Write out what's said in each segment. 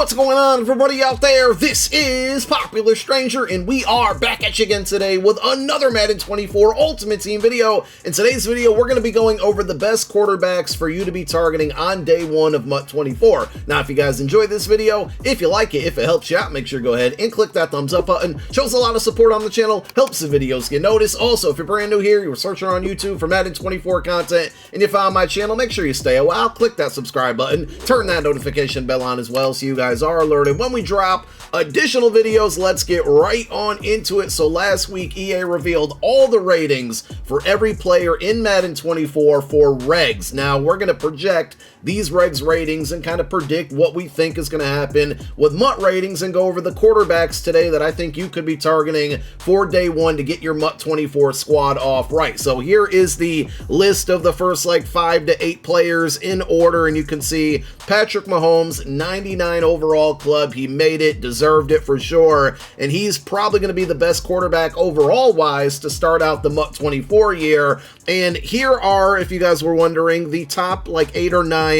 What's going on, everybody out there? This is Popular Stranger, and we are back at you again today with another Madden 24 Ultimate Team video. In today's video, we're going to be going over the best quarterbacks for you to be targeting on day one of MUT 24. Now, if you guys enjoyed this video, if you like it, if it helps you out, make sure to go ahead and click that thumbs up button. Shows a lot of support on the channel, helps the videos get noticed. Also, if you're brand new here, you're searching on YouTube for Madden 24 content, and you found my channel, make sure you stay a while, click that subscribe button, turn that notification bell on as well so you guys are alerted when we drop additional videos. Let's get right on into it. So last week, EA revealed all the ratings for every player in Madden 24 for regs. Now, we're going to project these regs ratings and kind of predict what we think is going to happen with MUT ratings and go over the quarterbacks today that I think you could be targeting for day one to get your MUT 24 squad off right. So here is the list of the first like 5 to 8 players in order, and you can see Patrick Mahomes, 99 overall club. He made it, deserved it for sure, and he's probably going to be the best quarterback overall wise to start out the MUT 24 year. And here are, if you guys were wondering, the top like 8 or 9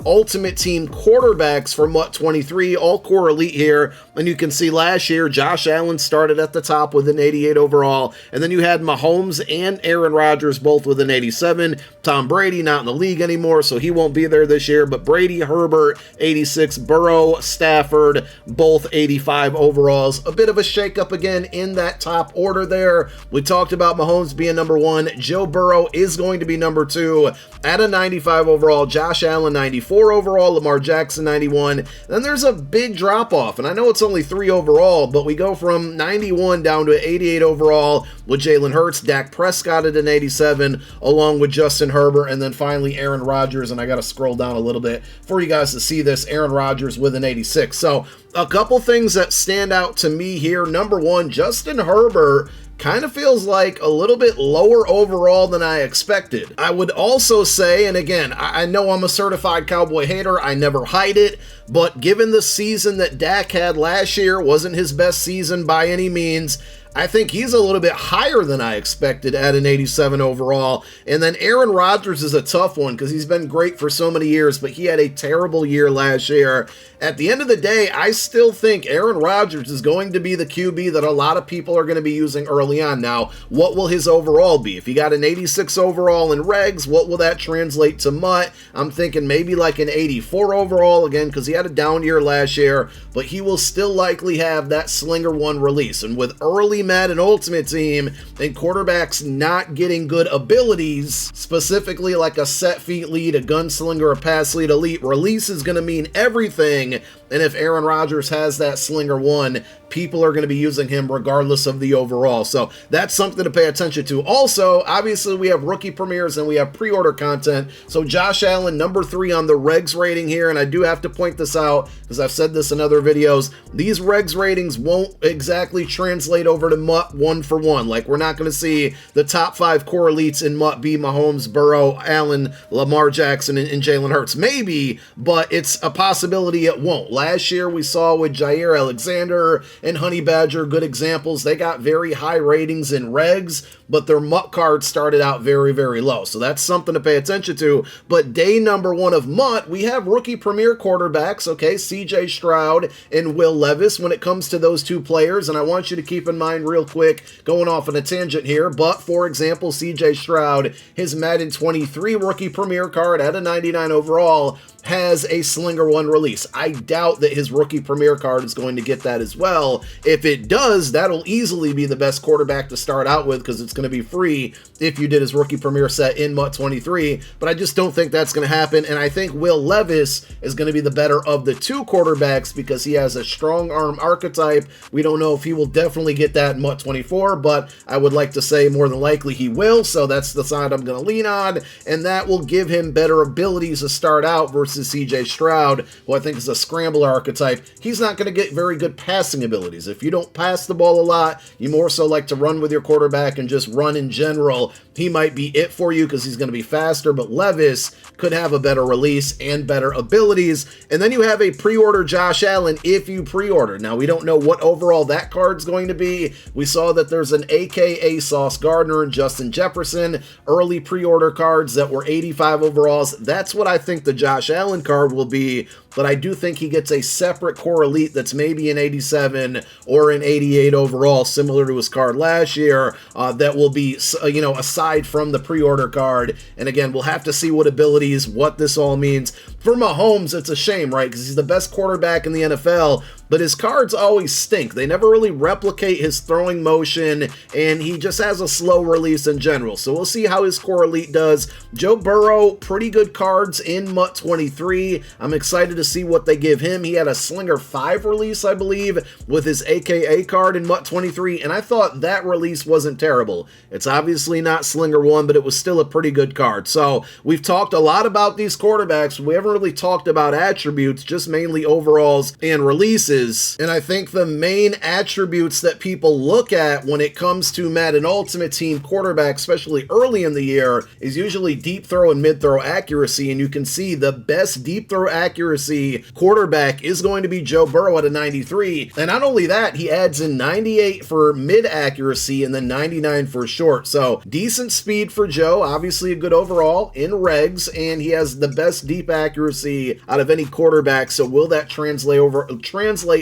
Ultimate Team quarterbacks for MUT 23, all core elite here. And you can see last year, Josh Allen started at the top with an 88 overall, and then you had Mahomes and Aaron Rodgers both with an 87. Tom Brady not in the league anymore, so he won't be there this year, but Brady, Herbert, 86, Burrow, Stafford, both 85 overalls. A bit of a shakeup again in that top order there. We talked about Mahomes being number 1. Joe Burrow is going to be number 2 at a 95 overall. Josh Allen, 94 overall. Lamar Jackson, 91. Then there's a big drop off, and I know it's only 3 overall, but we go from 91 down to 88 overall with Jalen Hurts, Dak Prescott at an 87, along with Justin Herbert, and then finally Aaron Rodgers, and I got to scroll down a little bit for you guys to see this, Aaron Rodgers with an 86. So a couple things that stand out to me here. Number 1, Justin Herbert kind of feels like a little bit lower overall than I expected. I would also say, and again, I know I'm a certified Cowboy hater, I never hide it, but given the season that Dak had last year, wasn't his best season by any means, I think he's a little bit higher than I expected at an 87 overall. And then Aaron Rodgers is a tough one because he's been great for so many years, but he had a terrible year last year. At the end of the day, I still think Aaron Rodgers is going to be the QB that a lot of people are going to be using early on. Now, what will his overall be? If he got an 86 overall in regs, what will that translate to MUT? I'm thinking maybe like an 84 overall again because he had a down year last year, but he will still likely have that Slinger 1 release. And with early Madden Ultimate Team and quarterbacks not getting good abilities, specifically like a set feet lead, a gunslinger, a pass lead elite, release is going to mean everything. And if Aaron Rodgers has that Slinger 1, people are going to be using him regardless of the overall. So that's something to pay attention to. Also, obviously, we have rookie premieres and we have pre-order content. So Josh Allen, number 3 on the regs rating here. And I do have to point this out because I've said this in other videos. These regs ratings won't exactly translate over to MUT 1 for 1. Like, we're not going to see the top 5 core elites in MUT be Mahomes, Burrow, Allen, Lamar Jackson, and Jalen Hurts. Maybe, but it's a possibility it won't. Last year, we saw with Jair Alexander and Honey Badger, good examples. They got very high ratings in regs, but their MUT cards started out very, very low. So that's something to pay attention to. But day number 1 of MUT, we have rookie premier quarterbacks, okay, CJ Stroud and Will Levis when it comes to those 2 players. And I want you to keep in mind real quick, going off on a tangent here, but for example, CJ Stroud, his Madden 23 rookie premier card at a 99 overall, has a Slinger 1 release. I doubt that his rookie premier card is going to get that as well. If it does, that'll easily be the best quarterback to start out with because it's going to be free if you did his rookie premier set in MUT 23, but I just don't think that's going to happen. And I think Will Levis is going to be the better of the 2 quarterbacks because he has a strong arm archetype. We don't know if he will definitely get that in MUT 24, but I would like to say more than likely he will, so that's the side I'm going to lean on, and that will give him better abilities to start out versus CJ Stroud, who I think is a scrambler archetype. He's not going to get very good passing abilities. If you don't pass the ball a lot, you more so like to run with your quarterback and just run in general, he might be it for you because he's going to be faster, but Levis could have a better release and better abilities. And then you have a pre-order Josh Allen if you pre-order. Now, we don't know what overall that card's going to be. We saw that there's an AKA Sauce Gardner and Justin Jefferson early pre-order cards that were 85 overalls. That's what I think the Josh Allen card will be. but I do think he gets a separate core elite that's maybe an 87 or an 88 overall, similar to his card last year, that will be, aside from the pre-order card. And again, we'll have to see what abilities, what this all means. For Mahomes, it's a shame, right? Because he's the best quarterback in the NFL, but his cards always stink. They never really replicate his throwing motion, and he just has a slow release in general. So we'll see how his core elite does. Joe Burrow, pretty good cards in MUT 23. I'm excited to see what they give him. He had a Slinger 5 release, I believe, with his AKA card in MUT 23, and I thought that release wasn't terrible. It's obviously not Slinger 1, but it was still a pretty good card. So we've talked a lot about these quarterbacks. We haven't really talked about attributes, just mainly overalls and releases. And I think the main attributes that people look at when it comes to Madden Ultimate Team quarterback, especially early in the year, is usually deep throw and mid throw accuracy. And you can see the best deep throw accuracy quarterback is going to be Joe Burrow at a 93. And not only that, he adds in 98 for mid accuracy and then 99 for short. So decent speed for Joe, obviously a good overall in regs, and he has the best deep accuracy out of any quarterback. So will that translate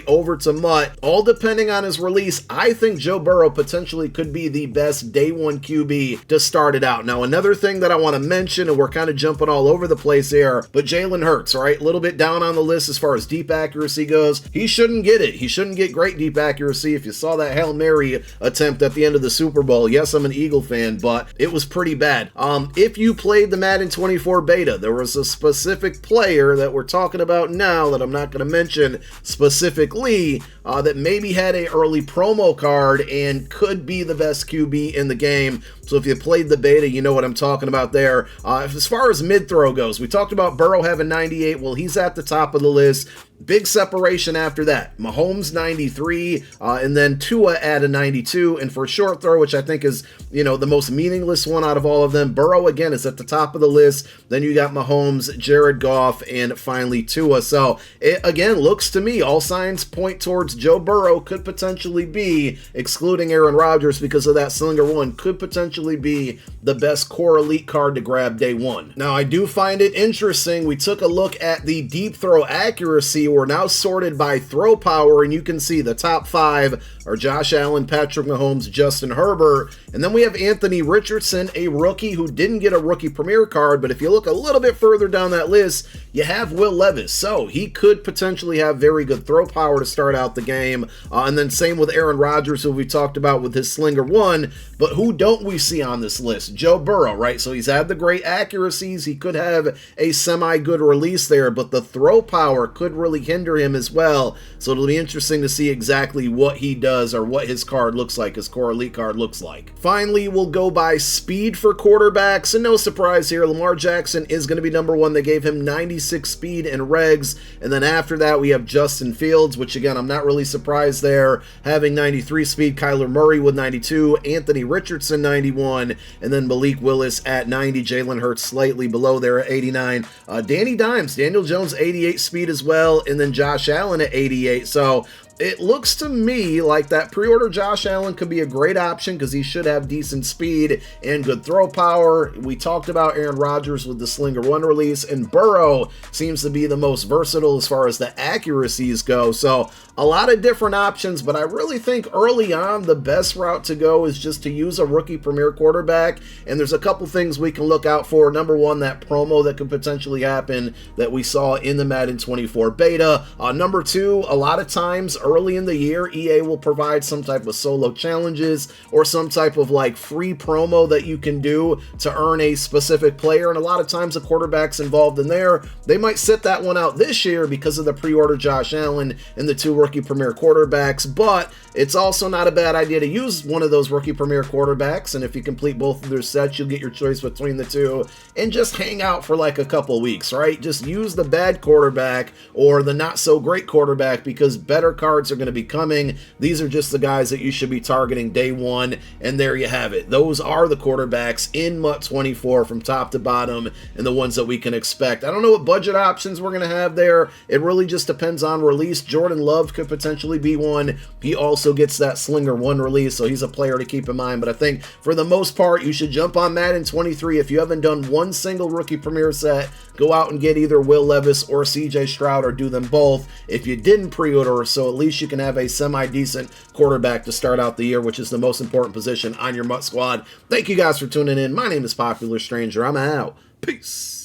over to MUT? All depending on his release. I think Joe Burrow potentially could be the best day one QB to start it out. Now, another thing that I want to mention, and we're kind of jumping all over the place here, but Jalen Hurts, right? A little bit down on the list as far as deep accuracy goes. He shouldn't get it. He shouldn't get great deep accuracy. If you saw that Hail Mary attempt at the end of the Super Bowl, yes, I'm an Eagle fan, but it was pretty bad. If you played the Madden 24 beta, there was a specific player that we're talking about now that I'm not going to mention specifically, that maybe had a early promo card and could be the best QB in the game. So if you played the beta, you know what I'm talking about there. As far as mid-throw goes, we talked about Burrow having 98. Well, he's at the top of the list. Big separation after that. Mahomes 93, and then Tua at a 92. And for short throw, which I think is, the most meaningless one out of all of them, Burrow again is at the top of the list. Then you got Mahomes, Jared Goff, and finally Tua. So it again looks to me, all signs point towards Joe Burrow could potentially be, excluding Aaron Rodgers because of that Slinger 1, could potentially be the best core elite card to grab day one. Now, I do find it interesting. We took a look at the deep throw accuracy. We're now sorted by throw power, and you can see the top 5 are Josh Allen, Patrick Mahomes, Justin Herbert, and then we have Anthony Richardson, a rookie who didn't get a rookie premier card, but if you look a little bit further down that list, you have Will Levis, so he could potentially have very good throw power to start out the game, and then same with Aaron Rodgers, who we talked about with his Slinger 1, but who don't we see on this list? Joe Burrow, right? So he's had the great accuracies, he could have a semi-good release there, but the throw power could really hinder him as well, so it'll be interesting to see exactly what he does or what his card looks like, his core elite card looks like. Finally, we'll go by speed for quarterbacks, and no surprise here, Lamar Jackson is going to be number 1. They gave him 96 speed in regs, and then after that we have Justin Fields, which again, I'm not really surprised there, having 93 speed, Kyler Murray with 92, Anthony Richardson 91, and then Malik Willis at 90, Jalen Hurts slightly below there at 89, Daniel Jones 88 speed as well, and then Josh Allen at 88, so it looks to me like that pre-order Josh Allen could be a great option because he should have decent speed and good throw power. We talked about Aaron Rodgers with the Slinger 1 release, and Burrow seems to be the most versatile as far as the accuracies go. So a lot of different options, but I really think early on the best route to go is just to use a rookie premier quarterback, and there's a couple things we can look out for. Number 1, that promo that could potentially happen that we saw in the Madden 24 beta. Number 2, a lot of times early in the year, EA will provide some type of solo challenges or some type of like free promo that you can do to earn a specific player, and a lot of times the quarterback's involved in there. They might sit that one out this year because of the pre-order Josh Allen and the 2 rookie premier quarterbacks, but it's also not a bad idea to use one of those rookie premier quarterbacks, and if you complete both of their sets, you'll get your choice between the 2 and just hang out for like a couple weeks, right? Just use the bad quarterback or the not so great quarterback because better cards cards are going to be coming. These are just the guys that you should be targeting day one, and there you have it. Those are the quarterbacks in MUT 24 from top to bottom, and the ones that we can expect. I don't know what budget options we're going to have there. It really just depends on release. Jordan Love could potentially be one. He also gets that Slinger 1 release, so he's a player to keep in mind. But I think for the most part, you should jump on Madden 23. If you haven't done one single rookie premier set, go out and get either Will Levis or CJ Stroud, or do them both if you didn't pre-order, so at least you can have a semi-decent quarterback to start out the year, which is the most important position on your MUT squad. Thank you guys for tuning in. My name is Popular Stranger. I'm out. Peace.